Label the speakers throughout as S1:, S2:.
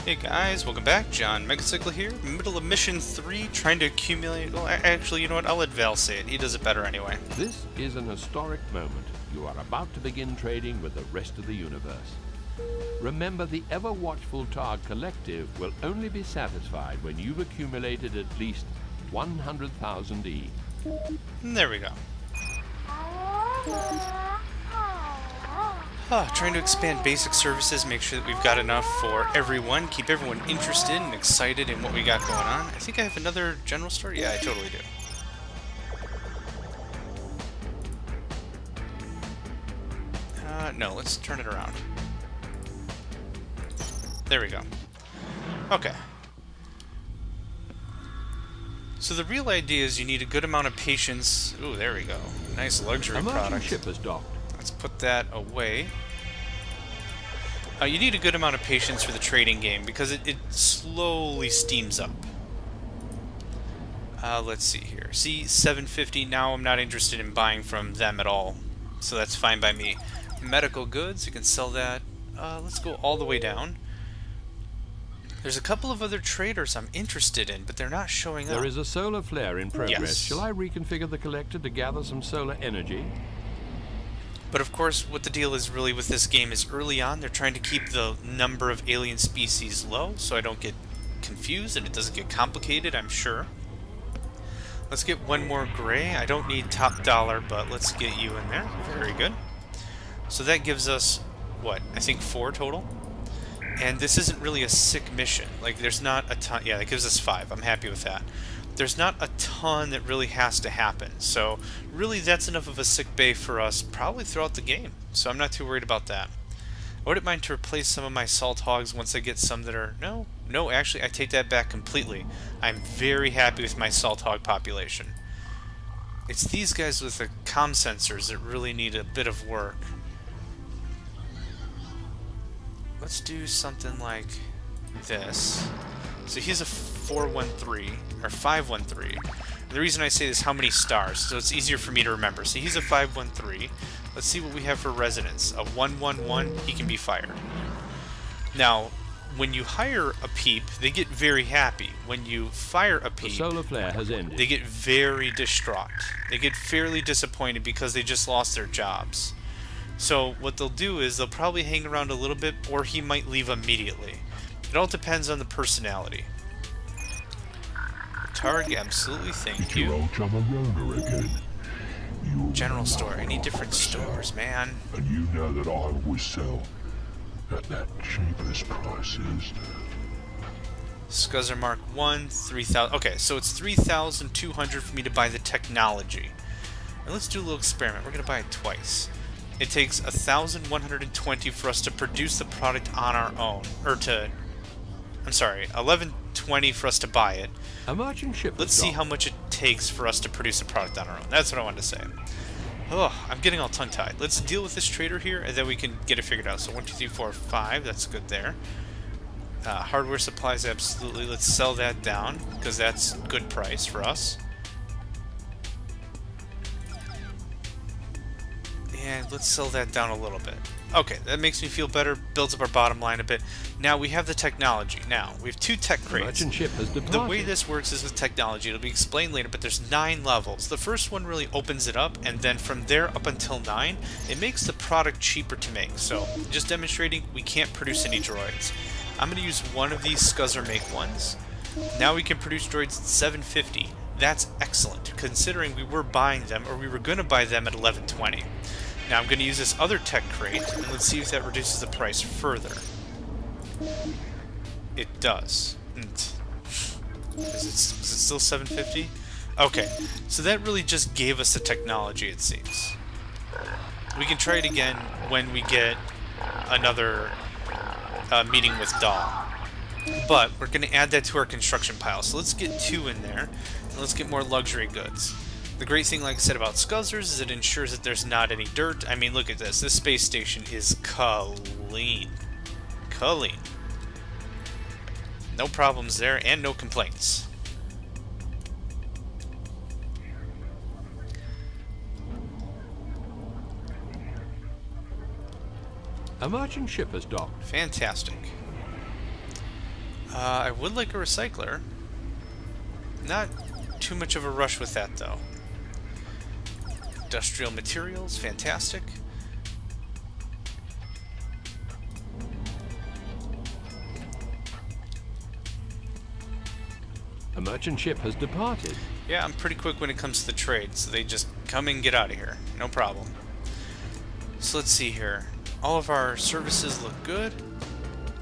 S1: Hey guys, welcome back. John Megacycle here, middle of mission 3, trying to accumulate... Well, actually, you know what? I'll let Val say it. He does it better anyway.
S2: This is an historic moment. You are about to begin trading with the rest of the universe. Remember, the ever-watchful Targ Collective will only be satisfied when you've accumulated at least 100,000 E.
S1: And there we go. Trying to expand basic services, make sure that we've got enough for everyone, keep everyone interested and excited in what we got going on. I think I have another general store? Yeah, I totally do. No, let's turn it around. There we go. Okay. So the real idea is you need a good amount of patience. Ooh, there we go. Nice luxury product.
S2: Ship is docked.
S1: Let's put that away. You need a good amount of patience for the trading game because it slowly steams up. Let's see here. See, 750. Now I'm not interested in buying from them at all, so that's fine by me. Medical goods, you can sell that. Let's go all the way down. There's a couple of other traders I'm interested in, but they're not showing up.
S2: There is a solar flare in progress.
S1: Yes.
S2: Shall I reconfigure the collector to gather some solar energy?
S1: But of course, what the deal is really with this game is early on, they're trying to keep the number of alien species low, so I don't get confused and it doesn't get complicated, I'm sure. Let's get one more gray. I don't need top dollar, but let's get you in there. Very good. So that gives us, what, I think 4 total? And this isn't really a sick mission. Like, there's not a ton. Yeah, that gives us 5. I'm happy with that. There's not a ton that really has to happen. So, really, that's enough of a sick bay for us probably throughout the game. So, I'm not too worried about that. I wouldn't mind to replace some of my salt hogs once I get some that are... No, actually, I take that back completely. I'm very happy with my salt hog population. It's these guys with the comm sensors that really need a bit of work. Let's do something like this. So he's a 413, or 513. The reason I say this, how many stars, so it's easier for me to remember. So he's a 513. Let's see what we have for resonance. A 111, he can be fired. Now, when you hire a peep, they get very happy. When you fire a peep,
S2: the solar flare has ended.
S1: They get very distraught. They get fairly disappointed because they just lost their jobs. So what they'll do is they'll probably hang around a little bit, or he might leave immediately. It all depends on the personality. Targ, absolutely, thank you. General store. I need different stores, man.
S3: And you know that I always sell at that cheapest prices.
S1: Scuzzer Mark 1, 3,000. Okay, so it's 3,200 for me to buy the technology. And let's do a little experiment. We're going to buy it twice. It takes 1,120 for us to produce the product on our own. I'm sorry, 1,120 for us to buy it.
S2: A merchant ship.
S1: Let's see how much it takes for us to produce a product on our own. That's what I wanted to say. Oh, I'm getting all tongue-tied. Let's deal with this trader here, and then we can get it figured out. So 1, 2, 3, 4, 5. That's good there. Hardware supplies, absolutely. Let's sell that down, because that's good price for us. And let's sell that down a little bit. Okay, that makes me feel better, builds up our bottom line a bit. Now we have the technology. Now, we have 2 tech crates.
S2: Merchant ship has departed.
S1: The way this works is with technology. It'll be explained later, but there's 9 levels. The first one really opens it up, and then from there up until 9, it makes the product cheaper to make. So, just demonstrating, we can't produce any droids. I'm going to use one of these Scuzzer Make ones. Now we can produce droids at 750. That's excellent, considering we were buying them, or we were going to buy them at 1120. Now I'm going to use this other tech crate, and let's see if that reduces the price further. It does. Is it still 750? Okay, so that really just gave us the technology, it seems. We can try it again when we get another meeting with Dahl. But we're going to add that to our construction pile. So let's get 2 in there, and let's get more luxury goods. The great thing, like I said, about Scuzzers is it ensures that there's not any dirt. I mean, look at this. This space station is clean. Clean. No problems there, and no complaints.
S2: A merchant ship has docked.
S1: Fantastic. I would like a recycler. Not too much of a rush with that, though. Industrial materials, fantastic.
S2: A merchant ship has departed.
S1: Yeah, I'm pretty quick when it comes to the trade, so they just come and get out of here. No problem. So let's see here. All of our services look good.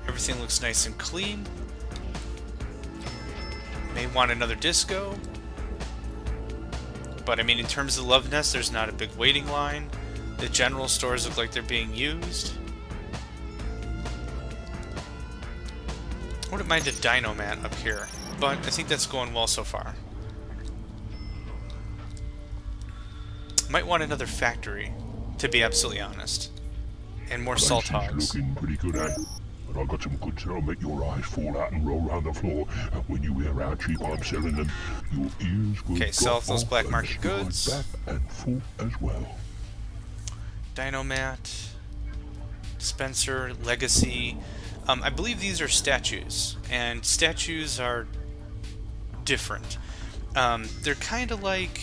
S1: Everything looks nice and clean. May want another disco. But I mean, in terms of the Love Nest, there's not a big waiting line. The general stores look like they're being used. I wouldn't mind a Dino-Man up here, but I think that's going well so far. Might want another factory, to be absolutely honest. And more salt hogs.
S3: Looking pretty good, eh? But I got some goods that'll make your eyes fall out and roll around the floor. And when you hear how cheap I'm selling them, your ears will
S1: Okay, sell
S3: drop
S1: those
S3: off
S1: black
S3: and
S1: market
S3: slide
S1: goods.
S3: back and forth as well.
S1: Dinomat, Dispenser, Legacy. I believe these are statues, and statues are different. They're kind of like...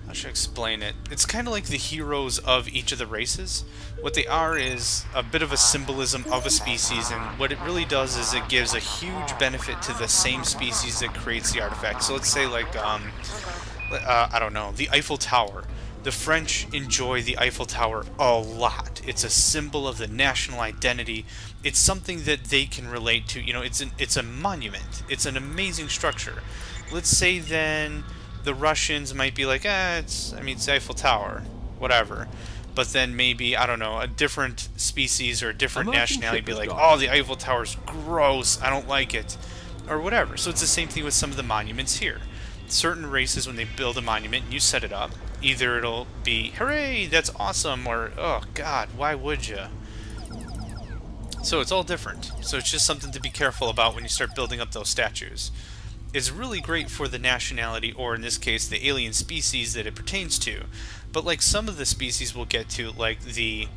S1: How should I explain it? It's kind of like the heroes of each of the races. What they are is a bit of a symbolism of a species, and what it really does is it gives a huge benefit to the same species that creates the artifact. So let's say like, I don't know, the Eiffel Tower. The French enjoy the Eiffel Tower a lot. It's a symbol of the national identity. It's something that they can relate to. You know, it's a monument. It's an amazing structure. Let's say then the Russians might be like, it's the Eiffel Tower, whatever. But then maybe, I don't know, a different species or a different nationality be like, oh, the Eiffel Tower's gross, I don't like it, or whatever. So it's the same thing with some of the monuments here. Certain races, when they build a monument and you set it up, either it'll be, hooray, that's awesome, or, oh god, why would you? So it's all different. So it's just something to be careful about when you start building up those statues. It's really great for the nationality, or in this case, the alien species that it pertains to. But like some of the species we'll get to, like the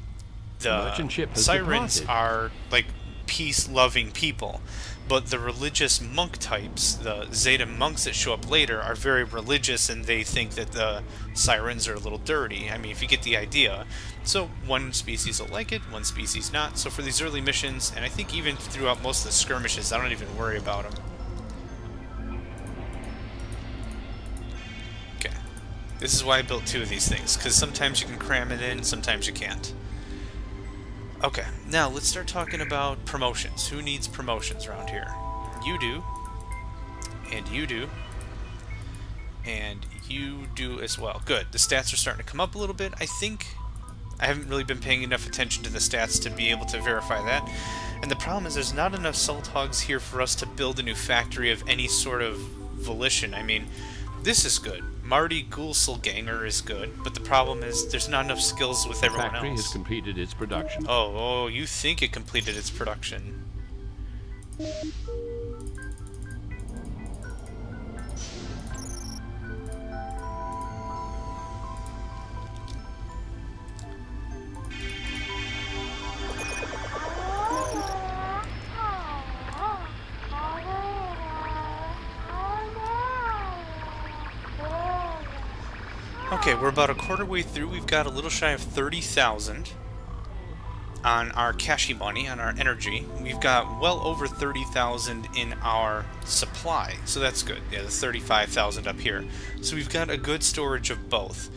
S1: Sirens are like peace-loving people. But the religious monk types, the Zeta monks that show up later, are very religious, and they think that the Sirens are a little dirty. I mean, if you get the idea. So one species will like it, one species not. So for these early missions, and I think even throughout most of the skirmishes, I don't even worry about them. Okay. This is why I built two of these things, because sometimes you can cram it in, sometimes you can't. Okay, now let's start talking about promotions. Who needs promotions around here? You do. And you do. And you do as well. Good. The stats are starting to come up a little bit. I think I haven't really been paying enough attention to the stats to be able to verify that. And the problem is there's not enough salt hogs here for us to build a new factory of any sort of volition. I mean, this is good. Marty Ghoulselganger is good, but the problem is there's not enough skills with everyone else.
S2: The factory has completed its production.
S1: Oh, you think it completed its production. Okay, we're about a quarter way through. We've got a little shy of 30,000 on our cashy money, on our energy. We've got well over 30,000 in our supply, so that's good. Yeah, the 35,000 up here. So we've got a good storage of both.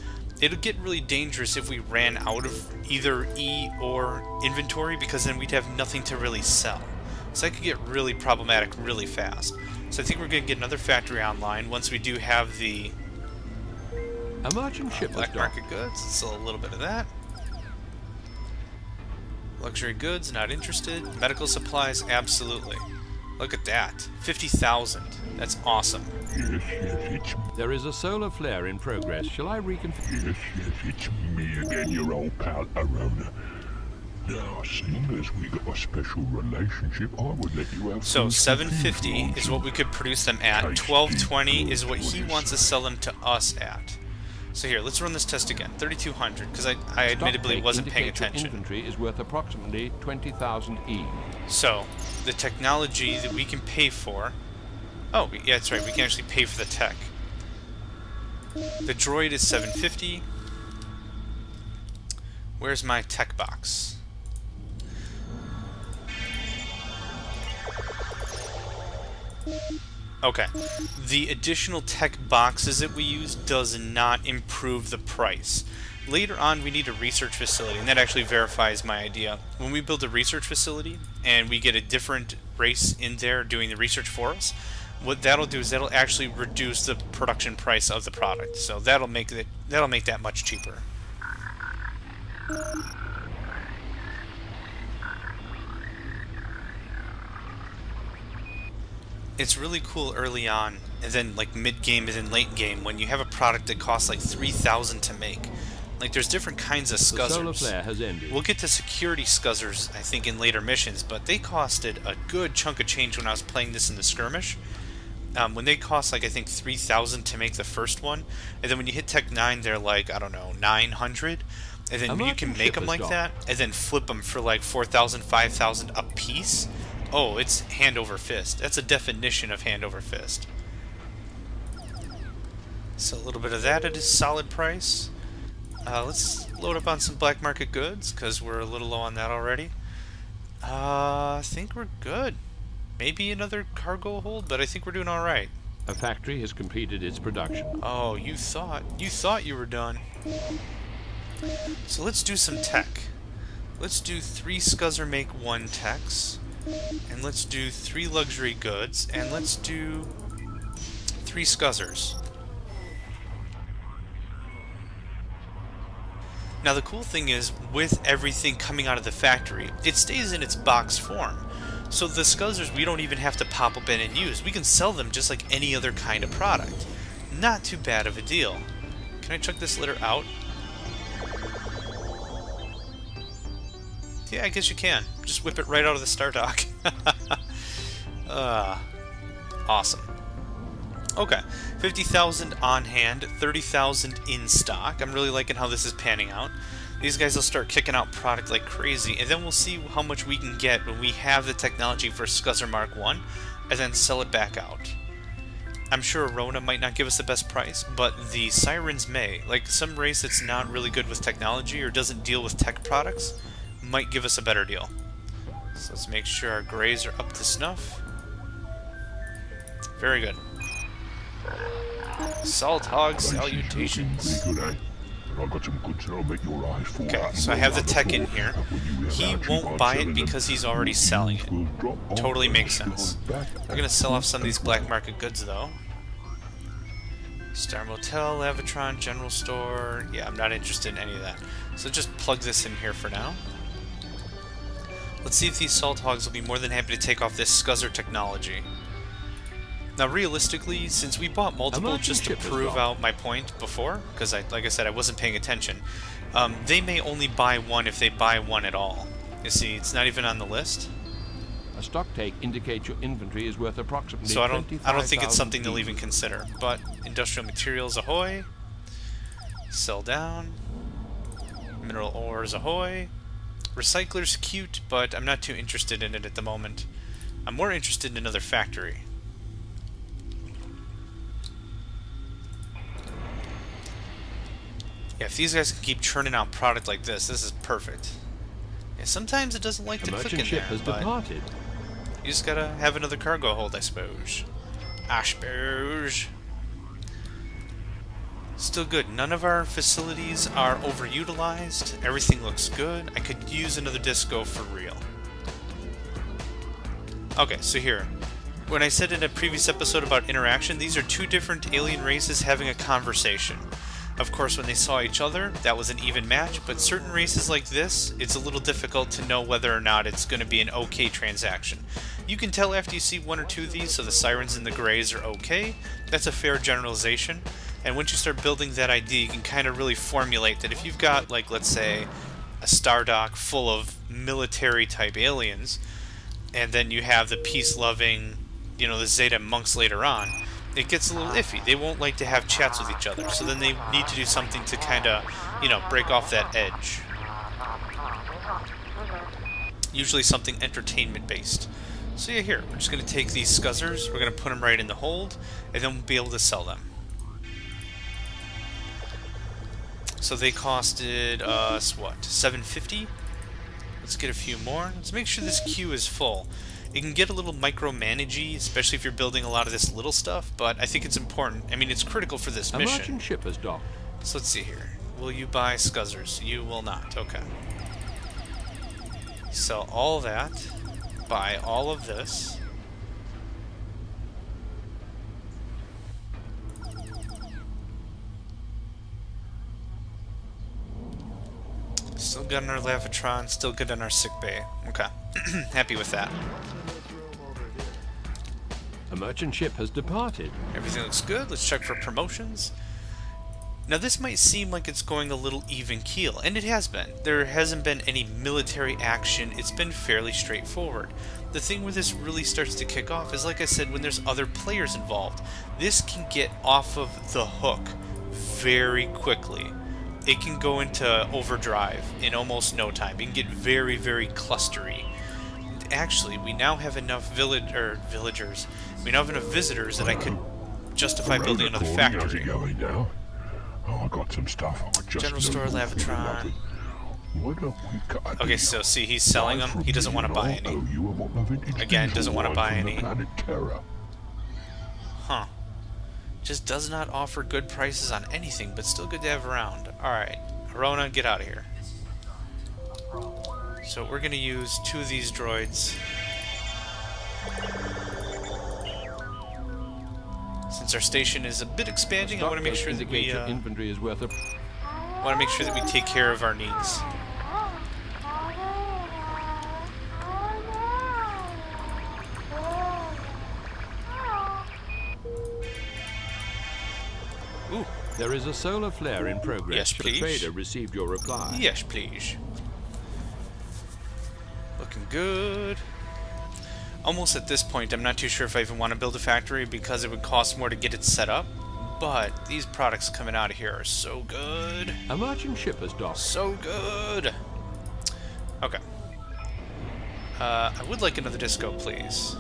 S1: It'll get really dangerous if we ran out of either E or inventory, because then we'd have nothing to really sell. So that could get really problematic really fast. So I think we're going to get another factory online once we do have the
S2: a merchant ship
S1: black market goods. Let's sell a little bit of that. Luxury goods, not interested. Medical supplies, absolutely. Look at that. 50,000. That's awesome.
S3: Yes, it's...
S2: There is a solar flare in progress. Shall I reconfigure?
S3: Yes, it's me again, your old pal, Arona. Now, seeing as we got a special relationship, I would let you have...
S1: So, 750 is what we could produce them at. 1220 is what he wants to sell them to us at. So here, let's run this test again. 3,200, because I admittedly wasn't paying attention.
S2: Your inventory is worth approximately 20,000 E.
S1: So, the technology that we can pay for... Oh, yeah, that's right. We can actually pay for the tech. The droid is 750. Where's my tech box? Okay. The additional tech boxes that we use does not improve the price. Later on, we need a research facility, and that actually verifies my idea. When we build a research facility, and we get a different race in there doing the research for us, what that'll do is that'll actually reduce the production price of the product. So that'll make that much cheaper. It's really cool early on, and then like mid-game and then late game, when you have a product that costs like 3,000 to make. Like, there's different kinds of scuzzers.
S2: The solar flare has ended.
S1: We'll get to security scuzzers, I think, in later missions, but they costed a good chunk of change when I was playing this in the skirmish. When they cost, like, I think 3,000 to make the first one, and then when you hit Tech 9, they're like, I don't know, 900, and then you can make them like that, and then flip them for like 4,000, 5,000 a piece. Oh, it's hand over fist. That's a definition of hand over fist. So a little bit of that at a solid price. Let's load up on some black market goods, because we're a little low on that already. I think we're good. Maybe another cargo hold, but I think we're doing alright.
S2: A factory has completed its production.
S1: Oh, you thought you were done. So let's do some tech. Let's do 3 scuzzer make 1 techs. And let's do 3 luxury goods. And let's do 3 scuzzers. Now the cool thing is, with everything coming out of the factory, it stays in its box form. So the scuzzers we don't even have to pop up in and use. We can sell them just like any other kind of product. Not too bad of a deal. Can I chuck this litter out? Yeah, I guess you can. Just whip it right out of the star dock. Awesome. Okay, 50,000 on hand, 30,000 in stock. I'm really liking how this is panning out. These guys will start kicking out product like crazy, and then we'll see how much we can get when we have the technology for Scuzzer Mark 1, and then sell it back out. I'm sure Rona might not give us the best price, but the Sirens may. Like, some race that's not really good with technology or doesn't deal with tech products might give us a better deal. So let's make sure our grays are up to snuff. Very good. Salt Hog salutations. Okay, so I have the tech in here. He won't buy it because he's already selling it. Totally makes sense. We're gonna sell off some of these black market goods though. Star Motel, Lavatron, General Store. Yeah, I'm not interested in any of that. So just plug this in here for now. Let's see if these Salt Hogs will be more than happy to take off this Scuzzer technology. Now, realistically, since we bought multiple just to prove out my point before, because like I said, I wasn't paying attention, they may only buy one if they buy one at all. You see, it's not even on the list.
S2: A stock take indicates your inventory is worth approximately.
S1: So I don't think it's something they'll even consider. But industrial materials, ahoy! Sell down. Mineral ores, ahoy! Recycler's cute, but I'm not too interested in it at the moment. I'm more interested in another factory. Yeah, if these guys can keep churning out product like this is perfect. Yeah, sometimes it doesn't like to click in there, but departed. You just gotta have another cargo hold, I suppose. I suppose. Still good. None of our facilities are overutilized. Everything looks good. I could use another disco for real. Okay, so here. When I said in a previous episode about interaction, these are 2 different alien races having a conversation. Of course, when they saw each other, that was an even match, but certain races like this, it's a little difficult to know whether or not it's going to be an okay transaction. You can tell after you see 1 or 2 of these, so the Sirens and the Greys are okay. That's a fair generalization. And once you start building that idea, you can kind of really formulate that if you've got, like, let's say, a star dock full of military-type aliens, and then you have the peace-loving, you know, the Zeta monks later on, it gets a little iffy. They won't like to have chats with each other, so then they need to do something to kind of, you know, break off that edge. Usually something entertainment-based. So yeah, here, we're just going to take these scuzzers, we're going to put them right in the hold, and then we'll be able to sell them. So they costed us, what, $7.50? Let's get a few more. Let's make sure this queue is full. It can get a little micromanagey, especially if you're building a lot of this little stuff, but I think it's important. I mean, it's critical for this mission.
S2: A merchant ship has docked.
S1: So let's see here. Will you buy scuzzers? You will not. Okay. Sell all that. Buy all of this. Still good on our Lavatron, still good on our sick bay. Okay. Happy with that.
S2: A merchant ship has departed.
S1: Everything looks good. Let's check for promotions. Now this might seem like it's going a little even keel, and it has been. There hasn't been any military action. It's been fairly straightforward. The thing where this really starts to kick off is, like I said, when there's other players involved. This can get off of the hook very quickly. It can go into overdrive in almost no time. It can get very, very clustery. Actually, we now have enough villagers. We now have enough visitors that I could justify building another factory.
S3: How's it going now? Oh, I got some stuff.
S1: General store, Lavatron.
S3: Why don't we cut
S1: Okay, so see, he's selling them. He doesn't want to buy any. Again, doesn't want to buy any. Huh. Just does not offer good prices on anything, but still good to have around. Alright, Arona, get out of here. So we're going to use 2 of these droids. Since our station is a bit expanding, I want to make sure that we
S2: inventory is worth
S1: want to make sure that we take care of our needs. Ooh.
S2: There is a solar flare in progress.
S1: Yes, please.
S2: The trader received your reply.
S1: Yes, please. Looking good. Almost at this point, I'm not too sure if I even want to build a factory because it would cost more to get it set up. But these products coming out of here are so good.
S2: A merchant ship has docked.
S1: So good. Okay. I would like another disco, please.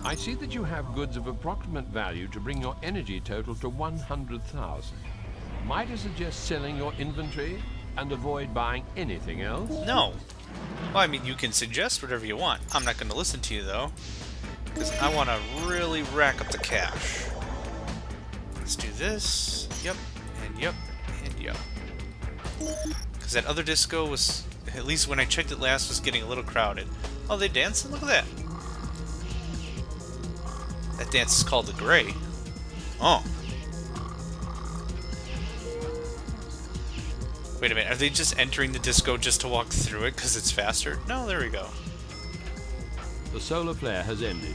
S2: I see that you have goods of approximate value to bring your energy total to 100,000. Might I suggest selling your inventory and avoid buying anything else?
S1: No. Well, I mean, you can suggest whatever you want. I'm not going to listen to you, though, because I want to really rack up the cash. Let's do this. Yep. And yep. And yep. Because that other disco was, at least when I checked it last, was getting a little crowded. Oh, they dancing? Look at that. That dance is called the Gray. Oh. Wait a minute, are they just entering the disco just to walk through it because it's faster? No, there we go.
S2: The solar flare has ended.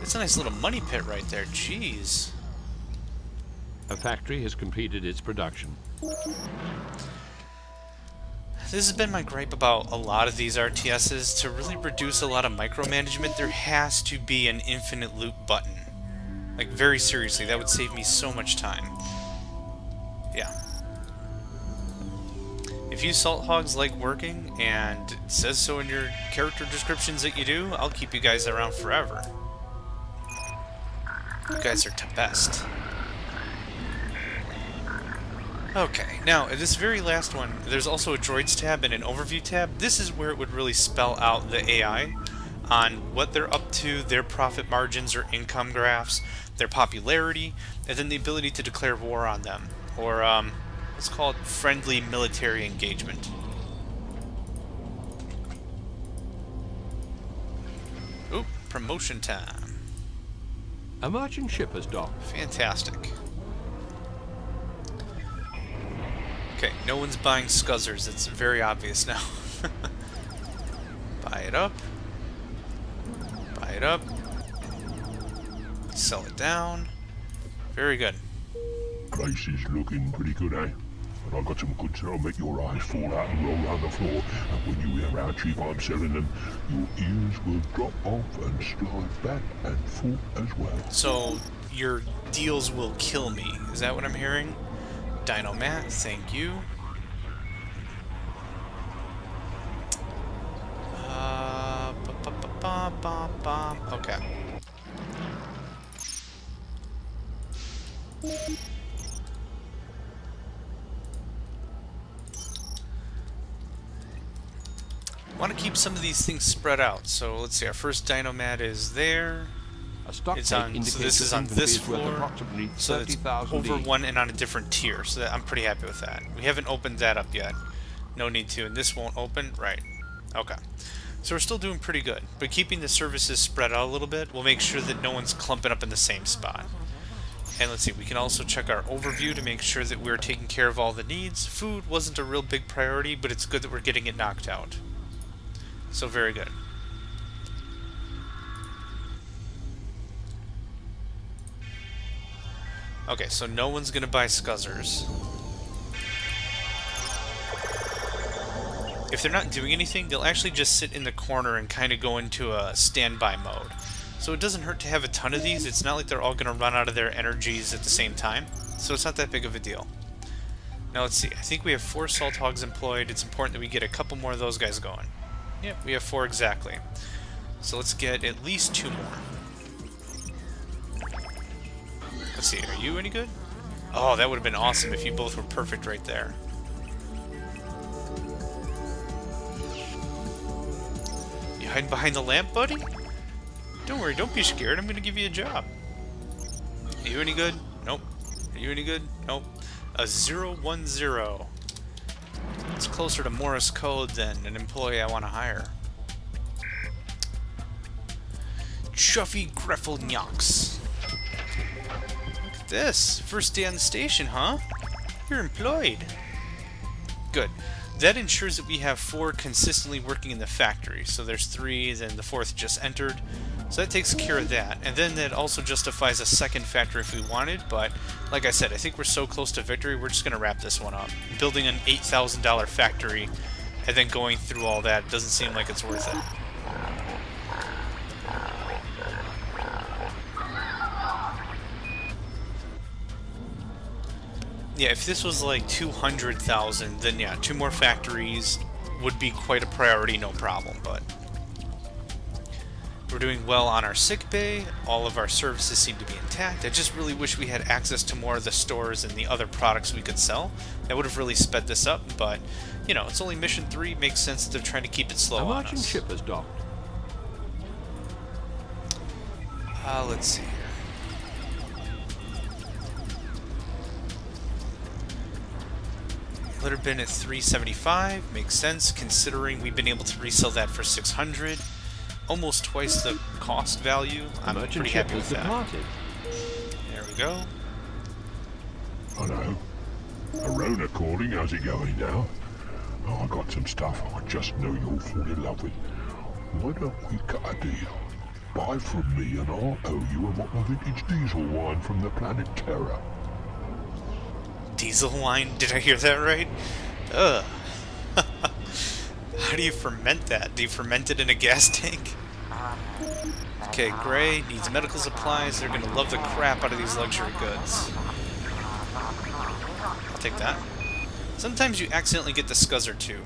S1: It's a nice little money pit right there, jeez.
S2: A factory has completed its production.
S1: This has been my gripe about a lot of these RTSs. To really reduce a lot of micromanagement, there has to be an infinite loop button. Like, very seriously, that would save me so much time. Yeah. If you salt hogs like working, and it says so in your character descriptions that you do, I'll keep you guys around forever. You guys are the best. Okay, now, this very last one, there's also a droids tab and an overview tab. This is where it would really spell out the AI on what they're up to, their profit margins or income graphs, their popularity, and then the ability to declare war on them, or what's called friendly military engagement. Ooh, promotion time.
S2: A merchant ship has docked.
S1: Fantastic. Okay, no one's buying scuzzers. It's very obvious now. Buy it up. Buy it up. Sell it down. Very good.
S3: Place is looking pretty good, eh? but I got some goods that'll make your eyes fall out and roll around the floor. And when you hear how cheap I'm selling them, your ears will drop off and slide back and forth as well.
S1: So, your deals will kill me. Is that what I'm hearing? Dinomat, thank you. Okay. Want to keep some of these things spread out. So let's see. Our first Dinomat is there.
S2: A stock
S1: It's
S2: take
S1: on. So
S2: indicates
S1: this is
S2: your
S1: on this
S2: inventory is worth
S1: floor.
S2: approximately
S1: So it's
S2: 30,000
S1: over
S2: each.
S1: one and on a different tier. So that, I'm pretty happy with that. We haven't opened that up yet. No need to. And this won't open. Right. Okay. So we're still doing pretty good. But keeping the services spread out a little bit, we'll make sure that no one's clumping up in the same spot. And let's see, we can also check our overview to make sure that we're taking care of all the needs. Food wasn't a real big priority, but it's good that we're getting it knocked out. So very good. Okay, so no one's going to buy Scuzzers. If they're not doing anything, they'll actually just sit in the corner and kind of go into a standby mode. So it doesn't hurt to have a ton of these. It's not like they're all going to run out of their energies at the same time. So it's not that big of a deal. Now let's see. I think we have 4 Salt Hogs employed. It's important that we get a couple more of those guys going. Yep, we have 4 exactly. So let's get at least 2 more. Let's see. Are you any good? Oh, that would have been awesome if you both were perfect right there. You hiding behind the lamp, buddy? Don't worry, don't be scared. I'm gonna give you a job. Are you any good? Nope. Are you any good? Nope. A 010. It's closer to Morse code than an employee I want to hire. Chuffy Greffelnyaks. Look at this. First day on the station, huh? You're employed. Good. That ensures that we have 4 consistently working in the factory. So there's 3, then the 4th just entered. So that takes care of that. And then that also justifies a second factory if we wanted. But like I said, I think we're so close to victory, we're just going to wrap this one up. Building an $8,000 factory and then going through all that doesn't seem like it's worth it. Yeah, if this was like 200,000, then yeah, 2 more factories would be quite a priority, no problem, but we're doing well on our sick bay. All of our services seem to be intact. I just really wish we had access to more of the stores and the other products we could sell. That would have really sped this up, but, you know, it's only mission 3. Makes sense that they're trying to keep it slow
S2: A
S1: on
S2: merchant
S1: us.
S2: ship has docked.
S1: Let's see here. Let her been at 375. Makes sense, considering we've been able to resell that for 600. Almost twice the cost value. I'm
S2: Merchant
S1: pretty
S2: ship
S1: happy with
S2: has
S1: that.
S2: departed.
S1: There we go.
S3: Hello. Arona calling, how's it going now? Oh, I got some stuff I just know you'll fall in love with. Why don't we cut a deal? Buy from me and I'll owe you a bottle of vintage diesel wine from the planet Terra.
S1: Diesel wine? Did I hear that right? Ugh. How do you ferment that? Do you ferment it in a gas tank? Okay, Gray needs medical supplies. They're gonna love the crap out of these luxury goods. I'll take that. Sometimes you accidentally get the Scuzzer too.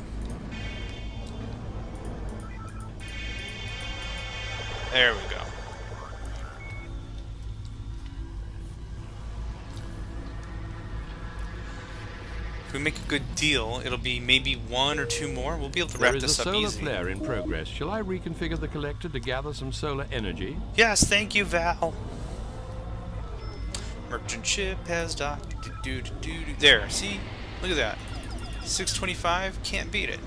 S1: There we go. If we make a good deal, it'll be maybe 1 or 2 more. We'll be able to wrap
S2: There is
S1: this
S2: a
S1: up
S2: solar
S1: easy.
S2: flare in progress. Shall I reconfigure the collector to gather some solar energy?
S1: Yes, thank you, Val. Merchant ship has docked. There, see? Look at that. 625, can't beat it.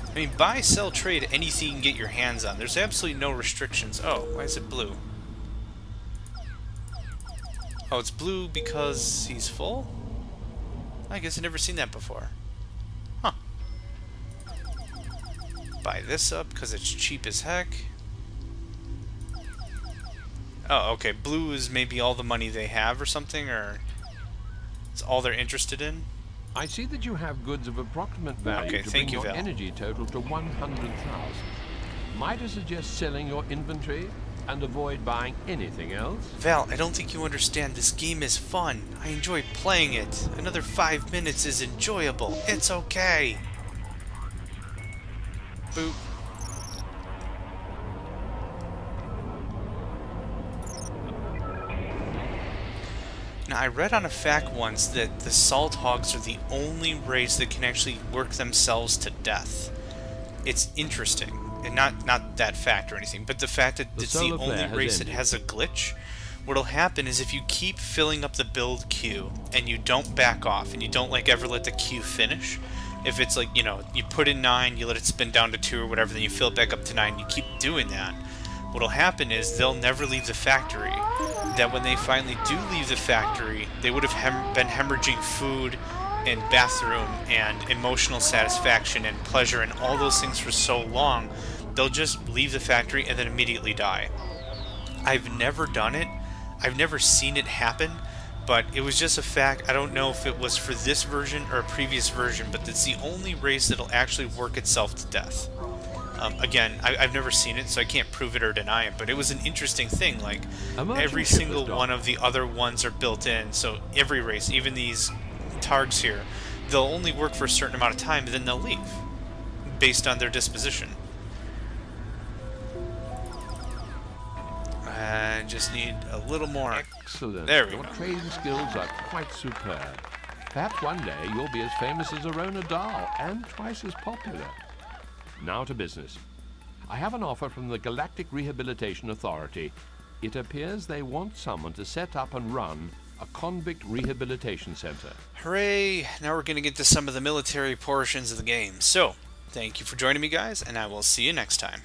S1: I mean, buy, sell, trade, anything you can get your hands on. There's absolutely no restrictions. Oh, why is it blue? Oh, it's blue because he's full? I guess I've never seen that before. Huh. Buy this up because it's cheap as heck. Oh, okay. Blue is maybe all the money they have or something, or it's all they're interested in.
S2: I see that you have goods of approximate value
S1: Okay,
S2: to
S1: thank
S2: bring
S1: you,
S2: your
S1: Val.
S2: energy total to 100,000. Might I suggest selling your inventory and avoid buying anything else?
S1: Val, I don't think you understand. This game is fun. I enjoy playing it. Another 5 minutes is enjoyable. It's okay. Boop. Now, I read on a fact once that the salt hogs are the only race that can actually work themselves to death. It's interesting. And not that fact or anything, but the fact that it's the
S2: solar
S1: only
S2: flare has
S1: race that
S2: ended.
S1: has a glitch. What'll happen is if you keep filling up the build queue and you don't back off and you don't like ever let the queue finish, if it's like, you know, you put in 9, you let it spin down to 2 or whatever, then you fill it back up to 9, you keep doing that, what'll happen is they'll never leave the factory. That when they finally do leave the factory, they would have been hemorrhaging food and bathroom and emotional satisfaction and pleasure and all those things for so long, they'll just leave the factory and then immediately die. I've never done it. I've never seen it happen, but it was just a fact. I don't know if it was for this version or a previous version, but it's the only race that'll actually work itself to death. Again, I've never seen it, so I can't prove it or deny it, but it was an interesting thing. Like, every single one of the other ones are built in, so every race, even these targs here, they'll only work for a certain amount of time, and then they'll leave, based on their disposition. I just need a little more.
S2: Excellent.
S1: There we
S2: Your
S1: go.
S2: trading skills are quite superb. Perhaps one day you'll be as famous as Arona Dahl and twice as popular. Now to business. I have an offer from the Galactic Rehabilitation Authority. It appears they want someone to set up and run a convict rehabilitation center.
S1: Hooray! Now we're going to get to some of the military portions of the game. So, thank you for joining me, guys, and I will see you next time.